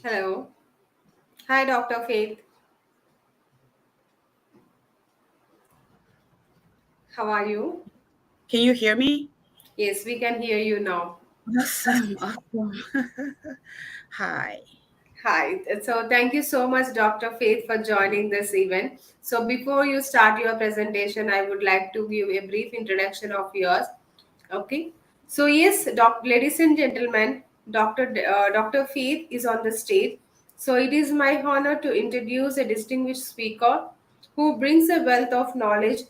Hello. Hi, Dr. Faith. How are you? Can you hear me? Yes, we can hear you now. Awesome, awesome. Hi. Hi. So, thank you so much, Dr. Faith, for joining this event. So, before you start your presentation, I would like to give a brief introduction of yours. Okay. So, yes, ladies and gentlemen, Dr. Faith is on the stage. So, it is my honor to introduce a distinguished speaker who brings a wealth of knowledge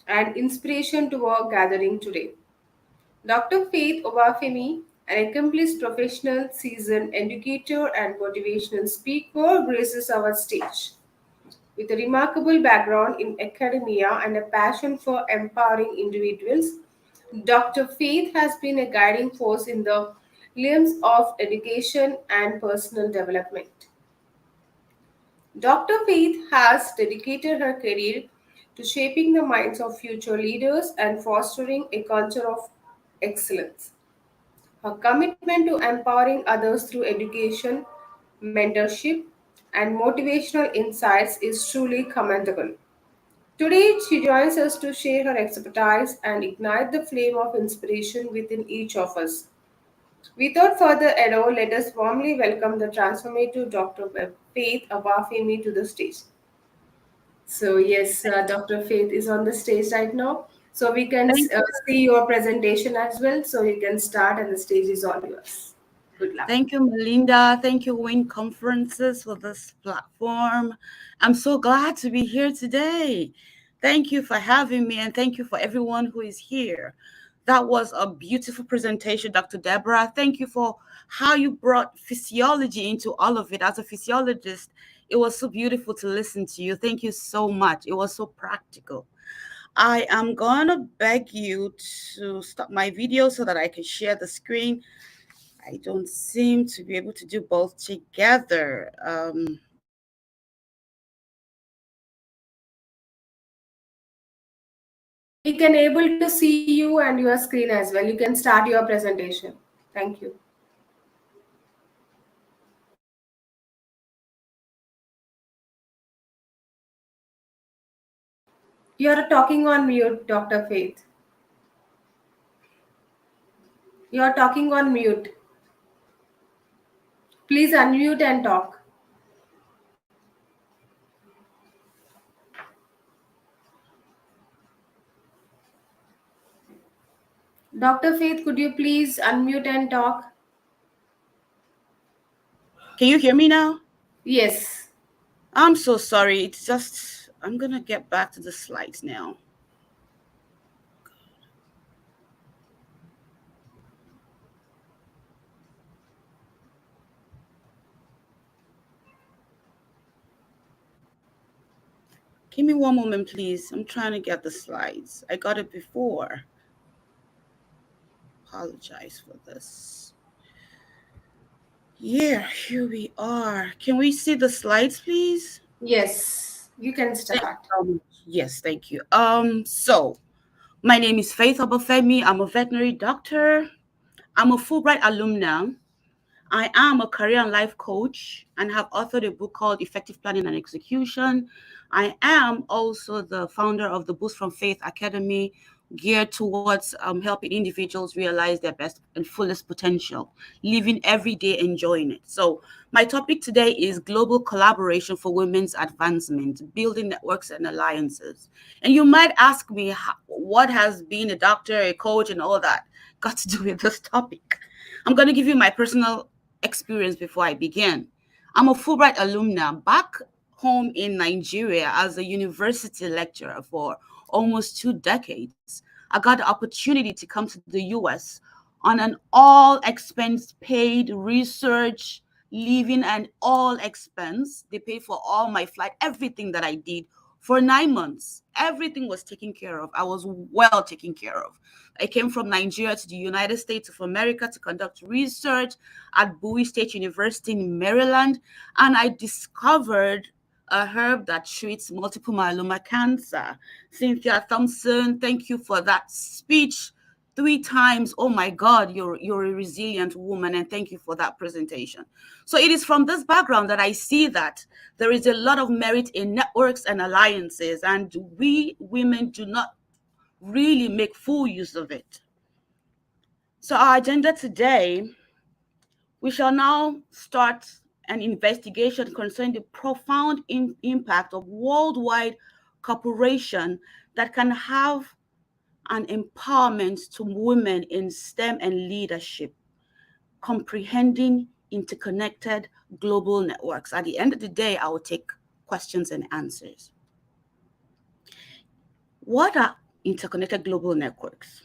and inspiration to our gathering today. Dr. Faith Obafemi, an accomplished professional, seasoned educator, and motivational speaker, graces our stage. With a remarkable background in academia and a passion for empowering individuals, Dr. Faith has been a guiding force in the realms of education and personal development. Dr. Faith has dedicated her career to shaping the minds of future leaders and fostering a culture of excellence. Her commitment to empowering others through education, mentorship, and motivational insights is truly commendable. Today, she joins us to share her expertise and ignite the flame of inspiration within each of us. Without further ado, let us warmly welcome the transformative Dr. Faith Abafemi to the stage. So, yes, Dr. Faith is on the stage right now. So, we can Thank you. see your presentation as well. So, you can start, and the stage is all yours. Good luck. Thank you, Melinda. Thank you, Win Conferences, for this platform. I'm so glad to be here today. Thank you for having me, and thank you for everyone who is here. That was a beautiful presentation, Dr. Deborah. Thank you for how you brought physiology into all of it. As a physiologist, it was so beautiful to listen to you. Thank you so much. It was so practical. I am gonna beg you to stop my video so that I can share the screen. I don't seem to be able to do both together. We can able to see you and your screen as well. You can start your presentation. Thank you. You are talking on mute, Dr. Faith. You are talking on mute. Please unmute and talk. Dr. Faith, could you please unmute and talk? Can you hear me now? Yes. I'm so sorry. It's just, I'm gonna get back to the slides now. Give me one moment, please. I'm trying to get the slides. I got it before. Apologize for this. Yeah, here we are. Can we see the slides, please? Yes. You can Thank you start. so much. Yes, thank you. So my name is Faith Obafemi. I'm a veterinary doctor. I'm a Fulbright alumna. I am a career and life coach and have authored a book called Effective Planning and Execution. I am also the founder of the Boost from Faith Academy, geared towards helping individuals realize their best and fullest potential, living every day enjoying it. So, my topic today is global collaboration for women's advancement, building networks and alliances. And you might ask me, what has being a doctor, a coach, and all that got to do with this topic? I'm going to give you my personal experience before I begin. I'm a Fulbright alumna back home in Nigeria as a university lecturer for almost 2 decades. I got the opportunity to come to the US on an all expense paid research, living, and all expense. They paid for all my flight, everything that I did for 9 months. Everything was taken care of. I was well taken care of. I came from Nigeria to the United States of America to conduct research at Bowie State University in Maryland, and I discovered a herb that treats multiple myeloma cancer. Cynthia Thompson, thank you for that speech. 3 times. Oh my God, you're a resilient woman, and thank you for that presentation. So it is from this background that I see that there is a lot of merit in networks and alliances, and we women do not really make full use of it. So our agenda today, we shall now start an investigation concerning the profound impact of worldwide cooperation that can have an empowerment to women in STEM and leadership, comprehending interconnected global networks. At the end of the day, I will take questions and answers. What are interconnected global networks?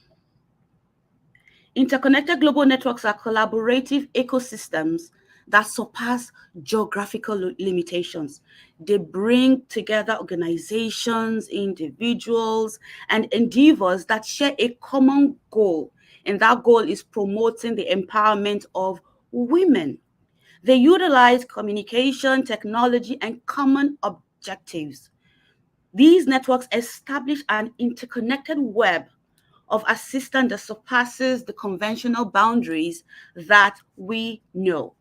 Interconnected global networks are collaborative ecosystems that surpass geographical limitations. They bring together organizations, individuals, and endeavors that share a common goal, and that goal is promoting the empowerment of women. They utilize communication, technology, and common objectives. These networks establish an interconnected web of assistance that surpasses the conventional boundaries that we know.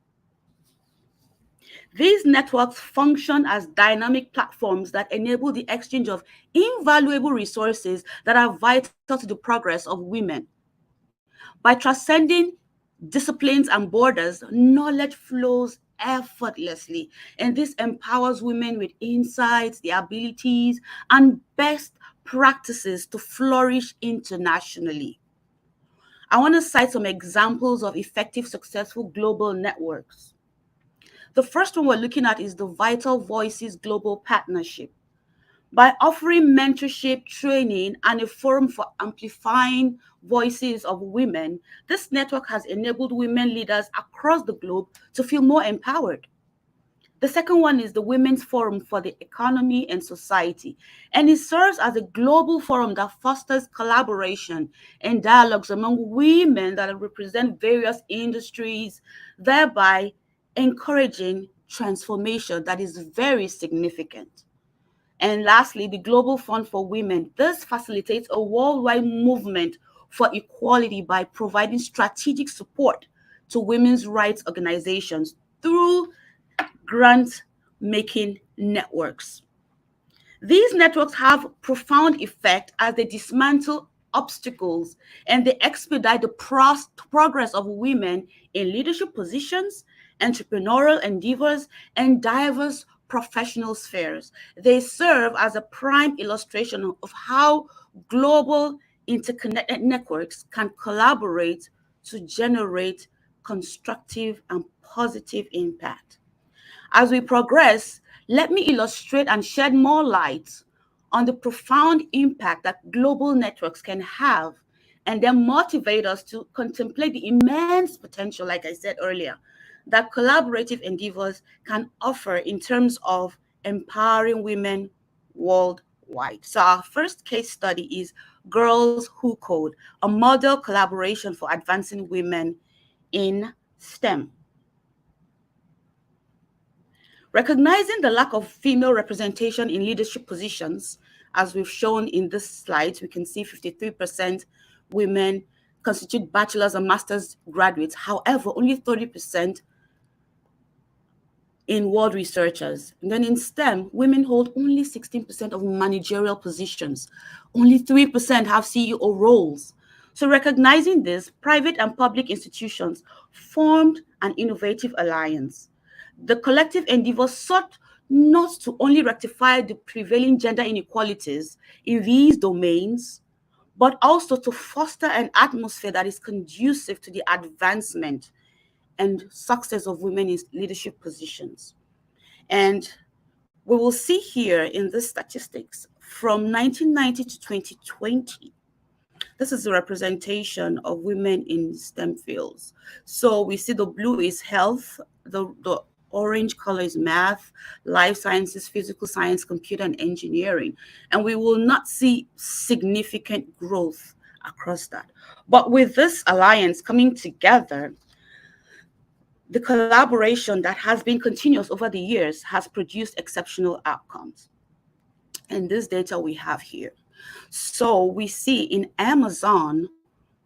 These networks function as dynamic platforms that enable the exchange of invaluable resources that are vital to the progress of women. By transcending disciplines and borders, knowledge flows effortlessly, and this empowers women with insights, the abilities, and best practices to flourish internationally. I want to cite some examples of effective, successful global networks. The first one we're looking at is the Vital Voices Global Partnership. By offering mentorship, training, and a forum for amplifying voices of women, this network has enabled women leaders across the globe to feel more empowered. The second one is the Women's Forum for the Economy and Society, and it serves as a global forum that fosters collaboration and dialogues among women that represent various industries, thereby encouraging transformation that is very significant. And lastly, the Global Fund for Women. This facilitates a worldwide movement for equality by providing strategic support to women's rights organizations through grant making networks. These networks have profound effect as they dismantle obstacles and they expedite the progress of women in leadership positions, entrepreneurial endeavors, and diverse professional spheres. They serve as a prime illustration of how global interconnected networks can collaborate to generate constructive and positive impact. As we progress, let me illustrate and shed more light on the profound impact that global networks can have and then motivate us to contemplate the immense potential, like I said earlier, that collaborative endeavors can offer in terms of empowering women worldwide. So our first case study is Girls Who Code, a model collaboration for advancing women in STEM. Recognizing the lack of female representation in leadership positions, as we've shown in this slide, we can see 53% women constitute bachelor's and master's graduates. However, only 30% in world researchers. And then in STEM, women hold only 16% of managerial positions. Only 3% have CEO roles. So recognizing this, private and public institutions formed an innovative alliance. The collective endeavor sought not to only rectify the prevailing gender inequalities in these domains, but also to foster an atmosphere that is conducive to the advancement and success of women in leadership positions. And we will see here in the statistics from 1990 to 2020, this is a representation of women in STEM fields. So we see the blue is health, the orange color is math, life sciences, physical science, computer, and engineering. And we will not see significant growth across that. But with this alliance coming together, the collaboration that has been continuous over the years has produced exceptional outcomes. And this data we have here. So we see in Amazon,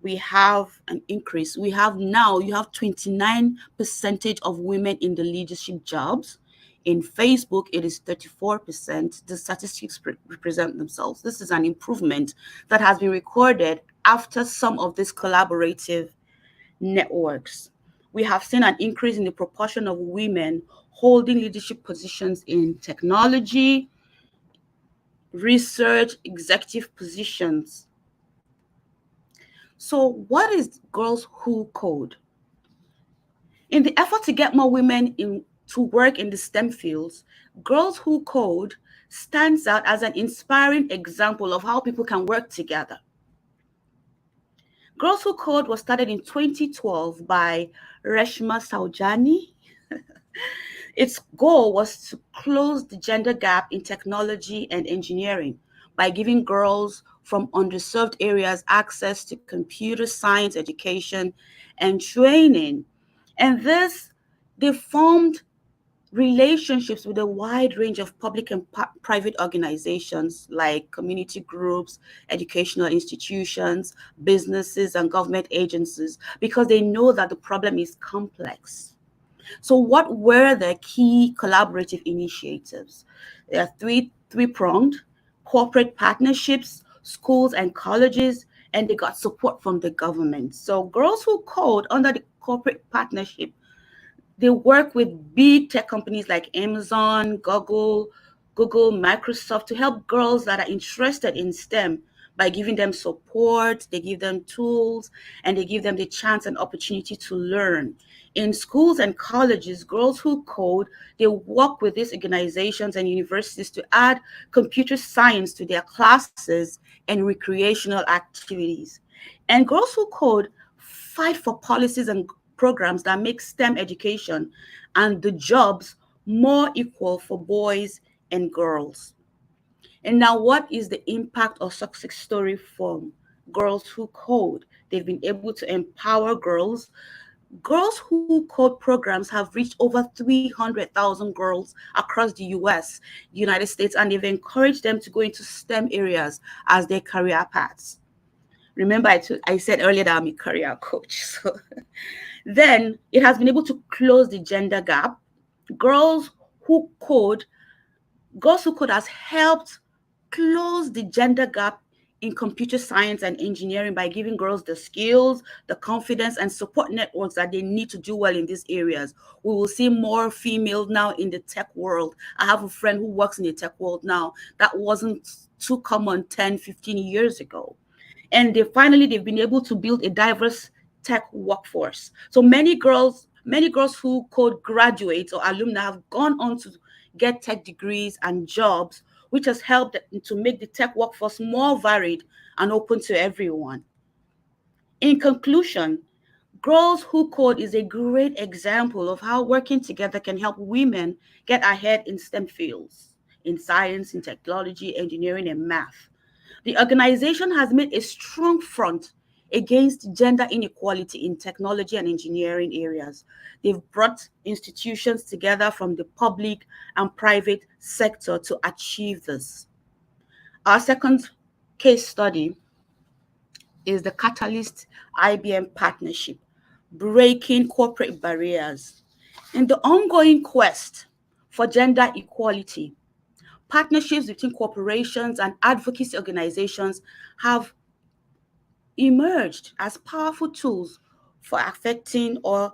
we have an increase. We have now, you have 29% of women in the leadership jobs. In Facebook, it is 34%. The statistics represent themselves. This is an improvement that has been recorded after some of these collaborative networks. We have seen an increase in the proportion of women holding leadership positions in technology, research, executive positions. So, what is Girls Who Code? In the effort to get more women to work in the STEM fields, Girls Who Code stands out as an inspiring example of how people can work together. Girls Who Code was started in 2012 by Reshma Saujani. Its goal was to close the gender gap in technology and engineering by giving girls from underserved areas access to computer science education and training. And this, they formed relationships with a wide range of public and private organizations like community groups, educational institutions, businesses, and government agencies because they know that the problem is complex. So, what were the key collaborative initiatives? There are three pronged: corporate partnerships, schools and colleges, and they got support from the government. So, Girls Who Code under the corporate partnership, they work with big tech companies like Amazon, Google, Microsoft to help girls that are interested in STEM by giving them support, they give them tools, and they give them the chance and opportunity to learn. In schools and colleges, Girls Who Code, they work with these organizations and universities to add computer science to their classes and recreational activities. And Girls Who Code fight for policies and programs that make STEM education and the jobs more equal for boys and girls. And now, what is the impact or success story from Girls Who Code? They've been able to empower girls. Girls Who Code programs have reached over 300,000 girls across the US, the United States, and they've encouraged them to go into STEM areas as their career paths. Remember, I said earlier that I'm a career coach. So then it has been able to close the gender gap. Girls Who Code, Girls Who Code has helped close the gender gap in computer science and engineering by giving girls the skills, the confidence, and support networks that they need to do well in these areas. We will see more females now in the tech world. I have a friend who works in the tech world now. That wasn't too common 10, 15 years ago. And they've been able to build a diverse tech workforce. So many girls who code graduates or alumni have gone on to get tech degrees and jobs, which has helped to make the tech workforce more varied and open to everyone. In conclusion, Girls Who Code is a great example of how working together can help women get ahead in STEM fields, in science, in technology, engineering, and math. The organization has made a strong front against gender inequality in technology and engineering areas. They've brought institutions together from the public and private sector to achieve this. Our second case study is the Catalyst IBM partnership, breaking corporate barriers. In the ongoing quest for gender equality, partnerships between corporations and advocacy organizations have emerged as powerful tools for affecting or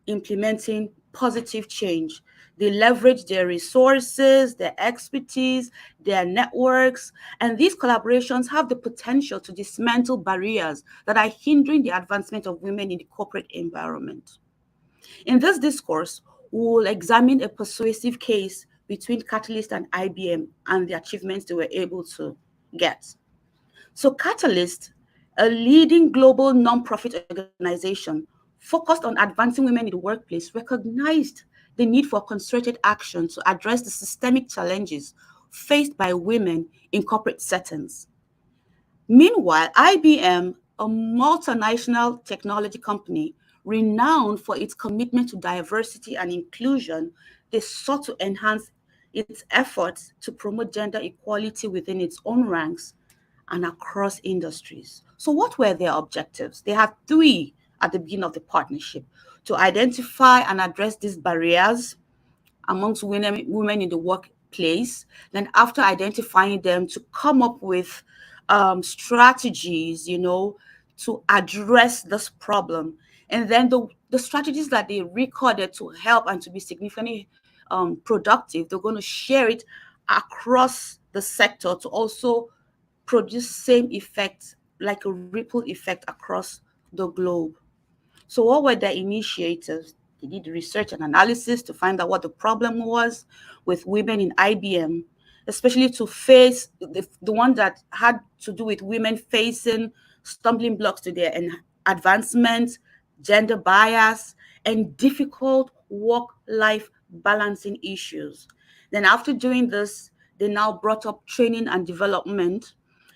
implementing positive change. They leverage their resources, their expertise, their networks, and these collaborations have the potential to dismantle barriers that are hindering the advancement of women in the corporate environment. In this discourse, we will examine a persuasive case between Catalyst and IBM and the achievements they were able to get. So, Catalyst, a leading global nonprofit organization focused on advancing women in the workplace, recognized the need for concerted action to address the systemic challenges faced by women in corporate settings. Meanwhile, IBM, a multinational technology company renowned for its commitment to diversity and inclusion, they sought to enhance its efforts to promote gender equality within its own ranks and across industries. So, what were their objectives? They had three at the beginning of the partnership: to identify and address these barriers amongst women in the workplace. Then, after identifying them, to come up with strategies, to address this problem. And then the strategies that they recorded to help and to be significantly productive, they're going to share it across the sector to also produce same effects, like a ripple effect across the globe. So what were the initiatives? They did research and analysis to find out what the problem was with women in IBM, especially to face the one that had to do with women facing stumbling blocks to their advancement, gender bias, and difficult work-life balancing issues. Then after doing this, they now brought up training and development.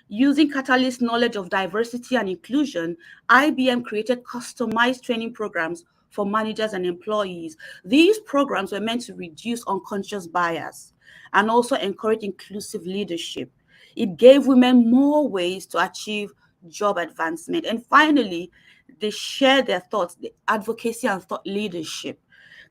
Using Catalyst's knowledge of diversity and inclusion, IBM created customized training programs for managers and employees. These programs were meant to reduce unconscious bias and also encourage inclusive leadership. It gave women more ways to achieve job advancement. And finally, they shared their thoughts, the advocacy and thought leadership.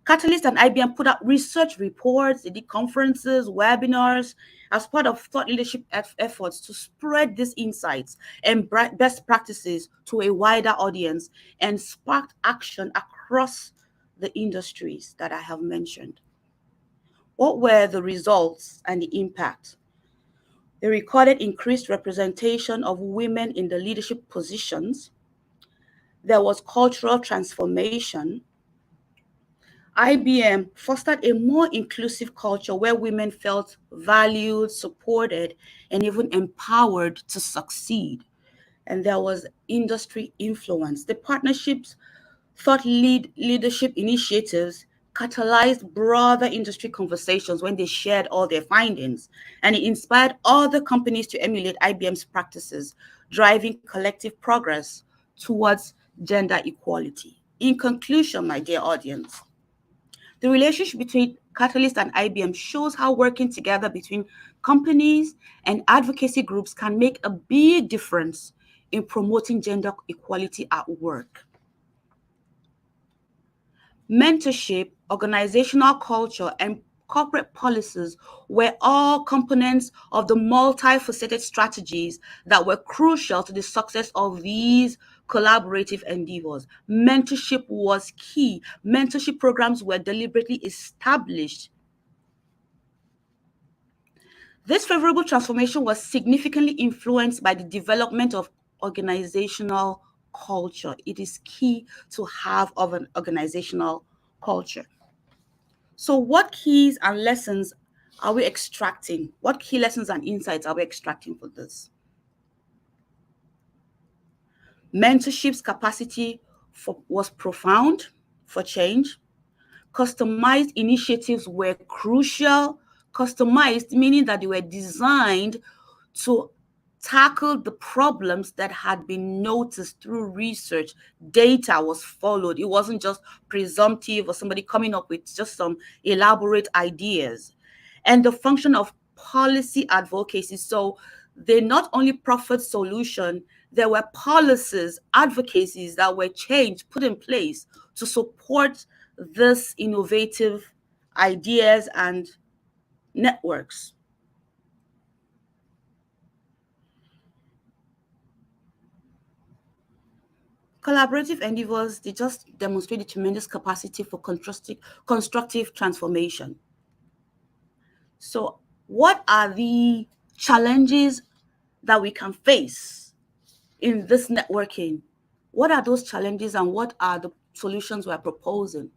Catalyst and IBM put out research reports, they did conferences, webinars as part of thought leadership efforts to spread these insights and best practices to a wider audience and sparked action across the industries that I have mentioned. What were the results and the impact? They recorded increased representation of women in the leadership positions. There was cultural transformation. IBM fostered a more inclusive culture where women felt valued, supported, and even empowered to succeed. And there was industry influence. The partnerships thought leadership initiatives catalyzed broader industry conversations when they shared all their findings, and it inspired other companies to emulate IBM's practices, driving collective progress towards gender equality. In conclusion, my dear audience, the relationship between Catalyst and IBM shows how working together between companies and advocacy groups can make a big difference in promoting gender equality at work. Mentorship, organizational culture, and corporate policies were all components of the multifaceted strategies that were crucial to the success of these collaborative endeavors. Mentorship was key. Mentorship programs were deliberately established. This favorable transformation was significantly influenced by the development of organizational culture. It is key to have of an organizational culture. So what keys and lessons are we extracting? What key lessons and insights are we extracting for this? Mentorship's capacity was profound for change. Customized initiatives were crucial. Customized meaning that they were designed to tackle the problems that had been noticed through research. Data was followed. It wasn't just presumptive or somebody coming up with just some elaborate ideas. And the function of policy advocacy. So they not only proffered solution, there were policies, advocacies that were changed, put in place to support this innovative ideas and networks. Collaborative endeavors, they just demonstrate the tremendous capacity for constructive transformation. So, what are the challenges that we can face in this networking? What are those challenges and what are the solutions we're proposing?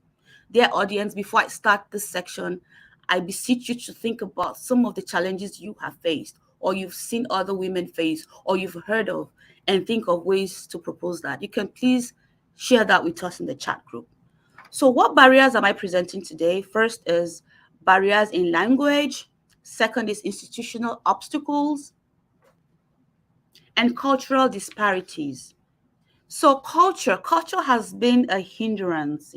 Dear audience, before I start this section, I beseech you to think about some of the challenges you have faced, or you've seen other women face, or you've heard of, and think of ways to propose that. You can please share that with us in the chat group. So, what barriers am I presenting today? First is barriers in language, second is institutional obstacles, and cultural disparities. So, culture has been a hindrance.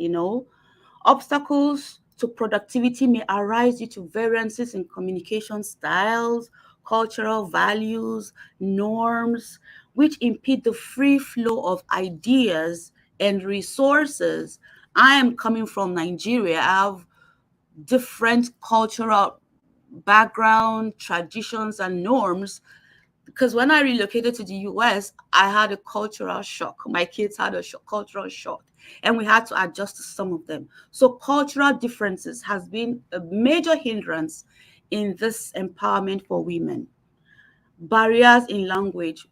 Obstacles to productivity may arise due to variances in communication styles, cultural values, norms, which impede the free flow of ideas and resources. I am coming from Nigeria. I have different cultural background, traditions, and norms. Because when I relocated to the US, I had a cultural shock. My kids had a cultural shock, and we had to adjust to some of them. So cultural differences has been a major hindrance in this empowerment for women. Barriers in language,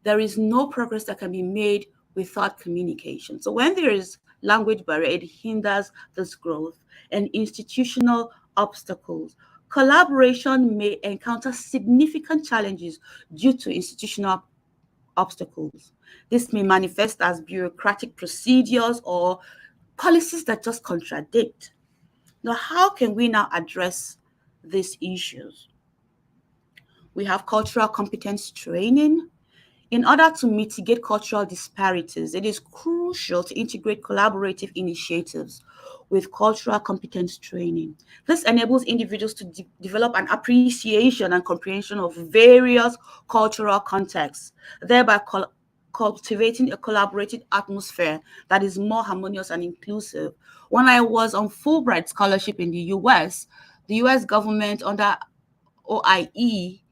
there is no progress that can be made without communication. So when there is language barrier, it hinders this growth. And institutional obstacles. Collaboration may encounter significant challenges due to institutional obstacles. This may manifest as bureaucratic procedures or policies that just contradict. Now, how can we now address these issues? We have cultural competence training. In order to mitigate cultural disparities, it is crucial to integrate collaborative initiatives with cultural competence training. This enables individuals to develop an appreciation and comprehension of various cultural contexts, thereby cultivating a collaborative atmosphere that is more harmonious and inclusive. When I was on Fulbright scholarship in the US government under OIE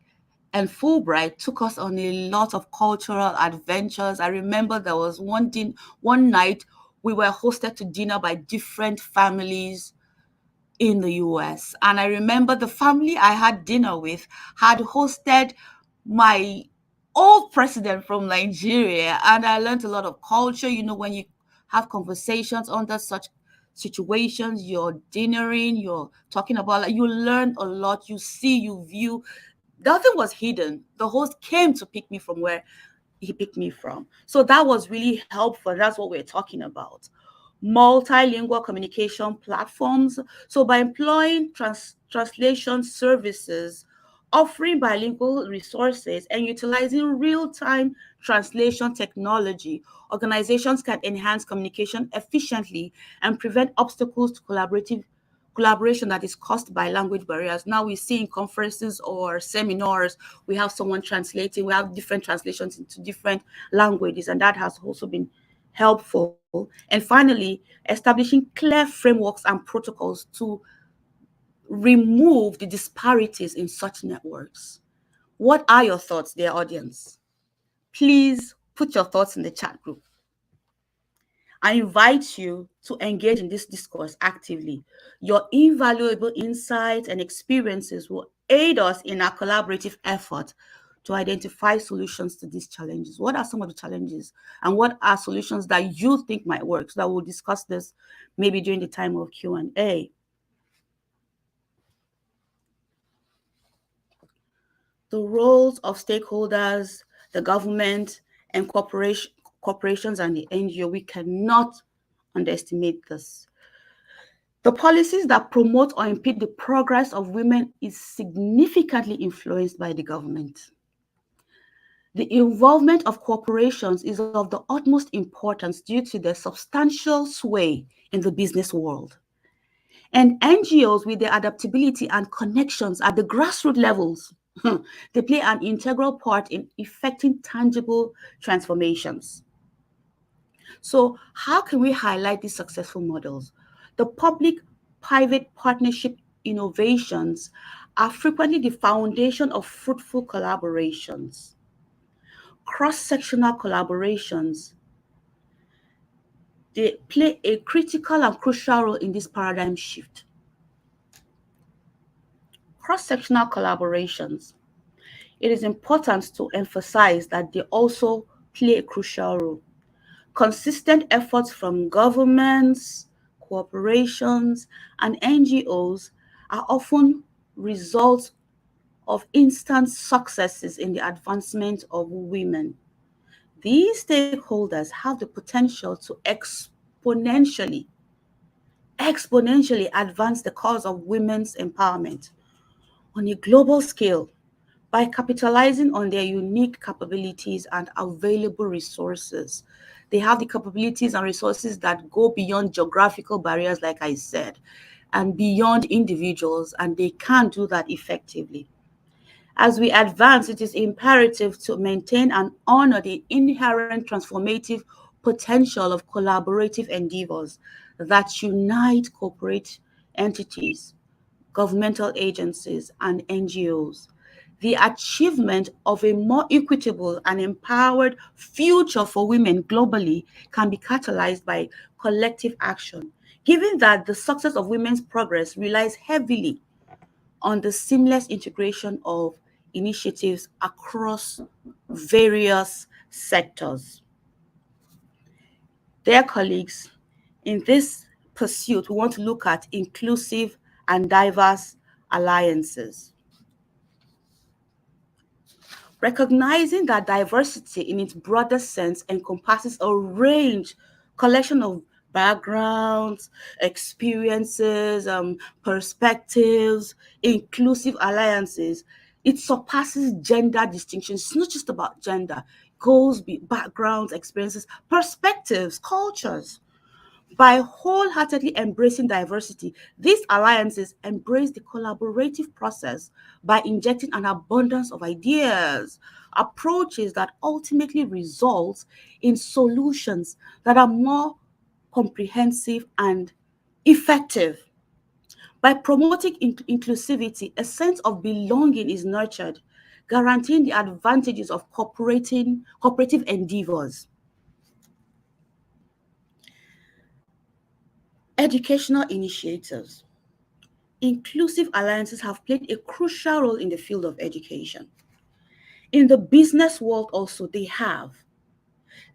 and Fulbright took us on a lot of cultural adventures. I remember there was one night we were hosted to dinner by different families in the US. And I remember the family I had dinner with had hosted my old president from Nigeria. And I learned a lot of culture. You know, when you have conversations under such situations, you're dinnering, you're talking about, like, you learn a lot, you see, you view. Nothing was hidden. The host came to pick me from where he picked me from. So that was really helpful. That's what we're talking about. Multilingual communication platforms. So by employing translation services, offering bilingual resources, and utilizing real-time translation technology, organizations can enhance communication efficiently and prevent obstacles to collaboration that is caused by language barriers. Now we see in conferences or seminars, we have someone translating, we have different translations into different languages, and that has also been helpful. And finally, establishing clear frameworks and protocols to remove the disparities in such networks. What are your thoughts, dear audience? Please put your thoughts in the chat group. I invite you to engage in this discourse actively. Your invaluable insights and experiences will aid us in our collaborative effort to identify solutions to these challenges. What are some of the challenges, and what are solutions that you think might work? So that we'll discuss this maybe during the time of Q&A. The roles of stakeholders, the government, and corporations and the NGO, we cannot underestimate this. The policies that promote or impede the progress of women is significantly influenced by the government. The involvement of corporations is of the utmost importance due to their substantial sway in the business world. And NGOs, with their adaptability and connections at the grassroots levels, they play an integral part in effecting tangible transformations. So, how can we highlight these successful models? The public-private partnership innovations are frequently the foundation of fruitful collaborations. Cross-sectional collaborations, they play a critical and crucial role in this paradigm shift. Cross-sectional collaborations, it is important to emphasize that they also play a crucial role. Consistent efforts from governments, corporations, and NGOs are often results of instant successes in the advancement of women. These stakeholders have the potential to exponentially advance the cause of women's empowerment on a global scale by capitalizing on their unique capabilities and available resources. They have the capabilities and resources that go beyond geographical barriers, like I said, and beyond individuals, and they can do that effectively. As we advance, it is imperative to maintain and honor the inherent transformative potential of collaborative endeavors that unite corporate entities, governmental agencies, and NGOs. The achievement of a more equitable and empowered future for women globally can be catalyzed by collective action, given that the success of women's progress relies heavily on the seamless integration of initiatives across various sectors. Dear colleagues, in this pursuit, we want to look at inclusive and diverse alliances. Recognizing that diversity in its broader sense encompasses a collection of backgrounds, experiences, perspectives, inclusive alliances, it surpasses gender distinctions. It's not just about gender, it goes backgrounds, experiences, perspectives, cultures. By wholeheartedly embracing diversity, these alliances embrace the collaborative process by injecting an abundance of ideas, approaches that ultimately result in solutions that are more comprehensive and effective. By promoting inclusivity, a sense of belonging is nurtured, guaranteeing the advantages of cooperative endeavors. Educational initiatives. Inclusive alliances have played a crucial role in the field of education. In the business world, also, they have.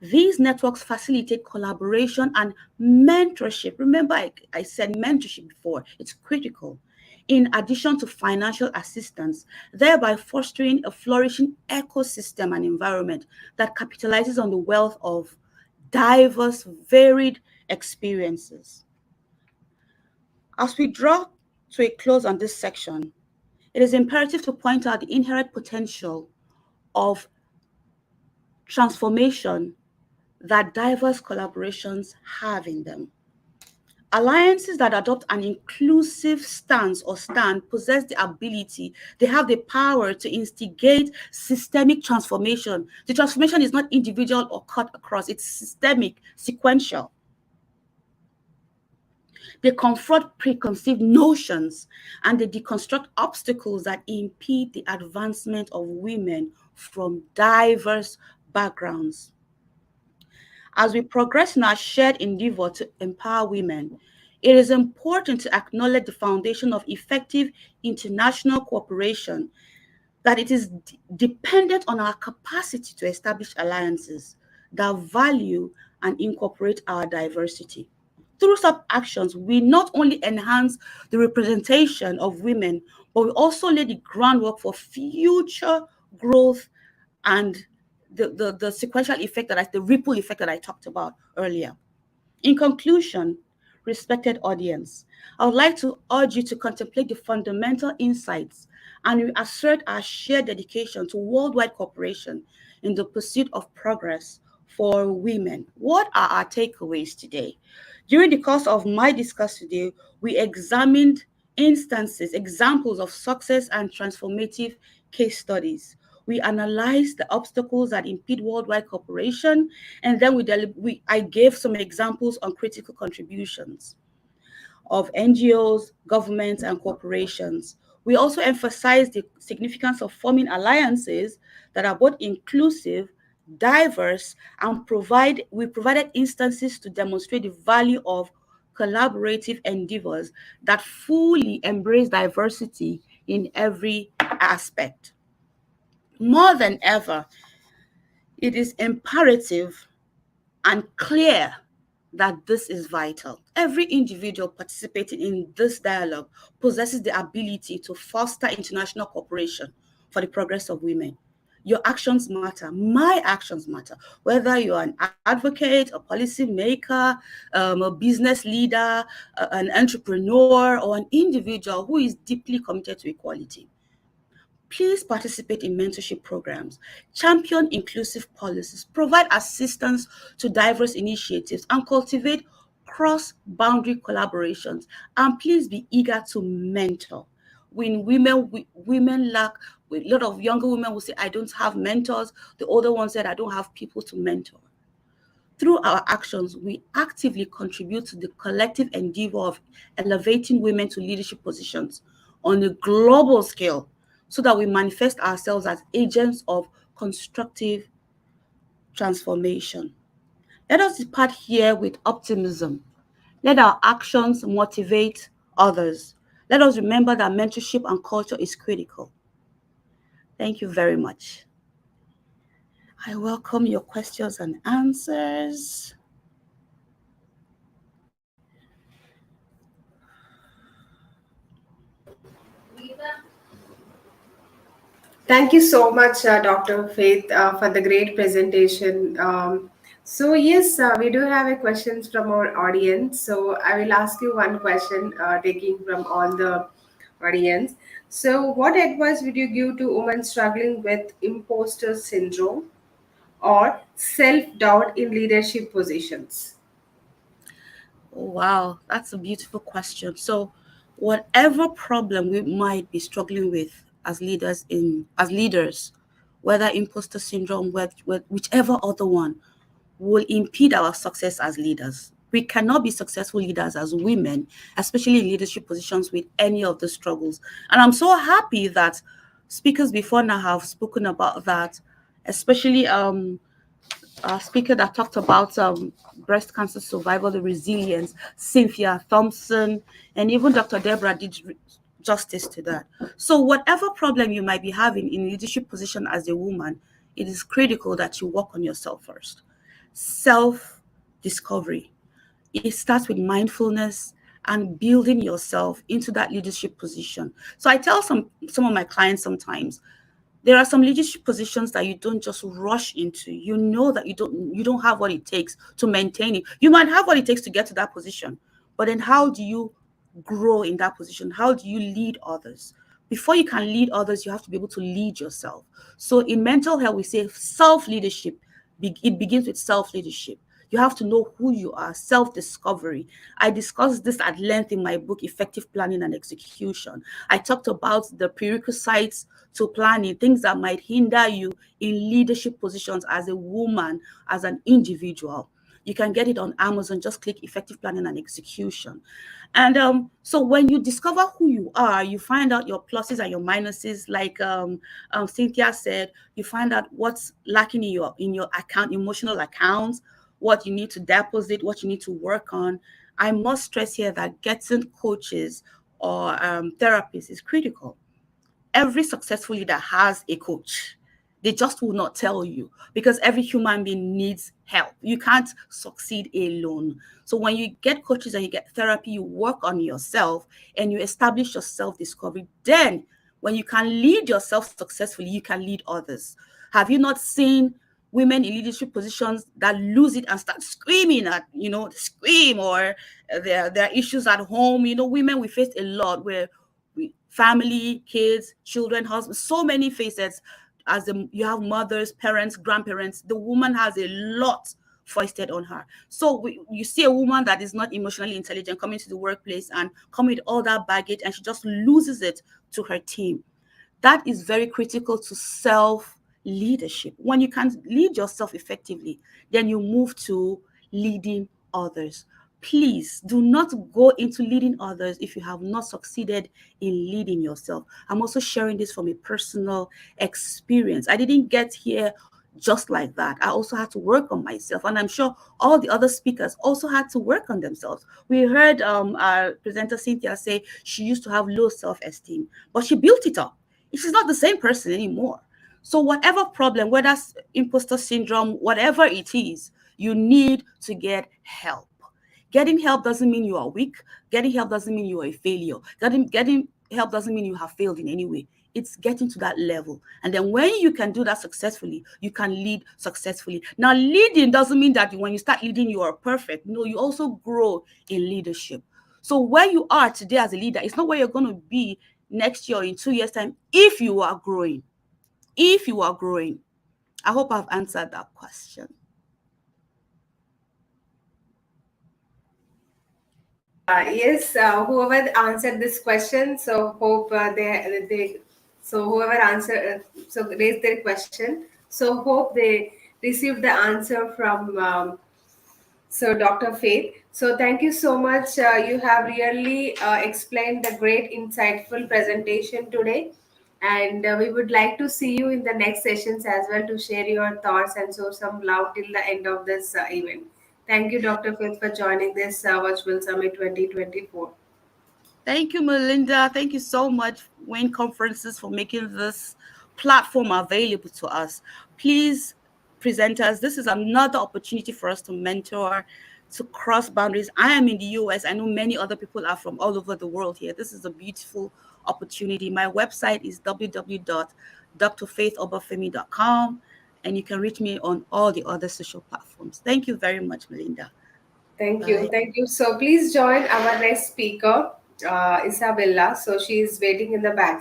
These networks facilitate collaboration and mentorship. Remember, I said mentorship before, it's critical. In addition to financial assistance, thereby fostering a flourishing ecosystem and environment that capitalizes on the wealth of diverse, varied experiences. As we draw to a close on this section, it is imperative to point out the inherent potential of transformation that diverse collaborations have in them. Alliances that adopt an inclusive stance or stand possess the ability, they have the power to instigate systemic transformation. The transformation is not individual or cut across, it's systemic, sequential. They confront preconceived notions and they deconstruct obstacles that impede the advancement of women from diverse backgrounds. As we progress in our shared endeavor to empower women, it is important to acknowledge the foundation of effective international cooperation, that it is dependent on our capacity to establish alliances that value and incorporate our diversity. Through such actions, we not only enhance the representation of women, but we also lay the groundwork for future growth and the sequential effect the ripple effect that I talked about earlier. In conclusion, respected audience, I would like to urge you to contemplate the fundamental insights and reassert our shared dedication to worldwide cooperation in the pursuit of progress for women. What are our takeaways today? During the course of my discussion today, we examined examples of success and transformative case studies. We analyzed the obstacles that impede worldwide cooperation, and then I gave some examples on critical contributions of NGOs, governments, and corporations. We also emphasized the significance of forming alliances that are both inclusive, diverse, and we provided instances to demonstrate the value of collaborative endeavors that fully embrace diversity in every aspect. More than ever, it is imperative and clear that this is vital. Every individual participating in this dialogue possesses the ability to foster international cooperation for the progress of women. Your actions matter. My actions matter. Whether you're an advocate, a policy maker, a business leader, an entrepreneur, or an individual who is deeply committed to equality. Please participate in mentorship programs, champion inclusive policies, provide assistance to diverse initiatives, and cultivate cross-boundary collaborations. And please be eager to mentor. When women lack A lot of younger women will say, I don't have mentors. The older ones said, I don't have people to mentor. Through our actions, we actively contribute to the collective endeavor of elevating women to leadership positions on a global scale so that we manifest ourselves as agents of constructive transformation. Let us depart here with optimism. Let our actions motivate others. Let us remember that mentorship and culture is critical. Thank you very much. I welcome your questions and answers. Thank you so much, Dr. Faith, for the great presentation. So yes, we do have a questions from our audience. So I will ask you one question, taking from all the audience. So, what advice would you give to women struggling with imposter syndrome or self doubt in leadership positions? Oh, wow, that's a beautiful question. So, whatever problem we might be struggling with as leaders, whether imposter syndrome, whichever other one, will impede our success as leaders. We cannot be successful leaders as women, especially in leadership positions, with any of the struggles. And I'm so happy that speakers before now have spoken about that, especially our speaker that talked about breast cancer survival, the resilience, Cynthia Thompson, and even Dr. Deborah did justice to that. So, whatever problem you might be having in leadership position as a woman, it is critical that you work on yourself first. Self discovery. It starts with mindfulness and building yourself into that leadership position. So I tell some of my clients sometimes there are some leadership positions that you don't just rush into. You know that you don't have what it takes to maintain it. You might have what it takes to get to that position, but then how do you grow in that position? How do you lead others? Before you can lead others, you have to be able to lead yourself. So in mental health, we say self leadership. It begins with self leadership. You have to know who you are, self discovery. I discussed this at length in my book, Effective Planning and Execution. I talked about the prerequisites to planning, things that might hinder you in leadership positions as a woman, as an individual. You can get it on Amazon. Just click Effective Planning and Execution. And so when you discover who you are, you find out your pluses and your minuses. Like Cynthia said, you find out what's lacking in your account, emotional accounts, what you need to deposit, what you need to work on. I must stress here that getting coaches or therapists is critical. Every successful leader has a coach. They just will not tell you because every human being needs help. You can't succeed alone. So when you get coaches and you get therapy, you work on yourself and you establish your self-discovery. Then when you can lead yourself successfully, you can lead others. Have you not seen women in leadership positions that lose it and start screaming at, scream, or there are issues at home? Women, we face a lot where family, kids, children, husbands, so many facets. You have mothers, parents, grandparents, the woman has a lot foisted on her. So you see a woman that is not emotionally intelligent coming to the workplace and coming with all that baggage, and she just loses it to her team. That is very critical to self leadership. When you can lead yourself effectively, then you move to leading others. Please do not go into leading others if you have not succeeded in leading yourself. I'm also sharing this from a personal experience. I didn't get here just like that. I also had to work on myself, and I'm sure all the other speakers also had to work on themselves. We heard our presenter Cynthia say she used to have low self-esteem, but she built it up. She's not the same person anymore. So whatever problem, whether it's imposter syndrome, whatever it is, you need to get help. Getting help doesn't mean you are weak. Getting help doesn't mean you are a failure. Getting help doesn't mean you have failed in any way. It's getting to that level. And then when you can do that successfully, you can lead successfully. Now, leading doesn't mean that when you start leading, you are perfect. No, you also grow in leadership. So where you are today as a leader, it's not where you're going to be next year or in 2 years' time if you are growing. If you are growing. I hope I've answered that question. Yes, whoever answered this question, so hope they So whoever answer, so raised their question. So hope they received the answer from Dr. Faith. So thank you so much. You have really explained the great, insightful presentation today. And we would like to see you in the next sessions as well to share your thoughts and show some love till the end of this event. Thank you, Dr. Faith, for joining this Virtual Summit 2024. Thank you, Melinda. Thank you so much, Wayne Conferences, for making this platform available to us. Please, presenters, this is another opportunity for us to mentor, to cross boundaries. I am in the US. I know many other people are from all over the world here. This is a beautiful opportunity. My website is www.drfaithobafemi.com, and you can reach me on all the other social platforms. Thank you very much, Melinda. Thank you. Bye. Thank you. So please join our next speaker, Isabella. So she is waiting in the back.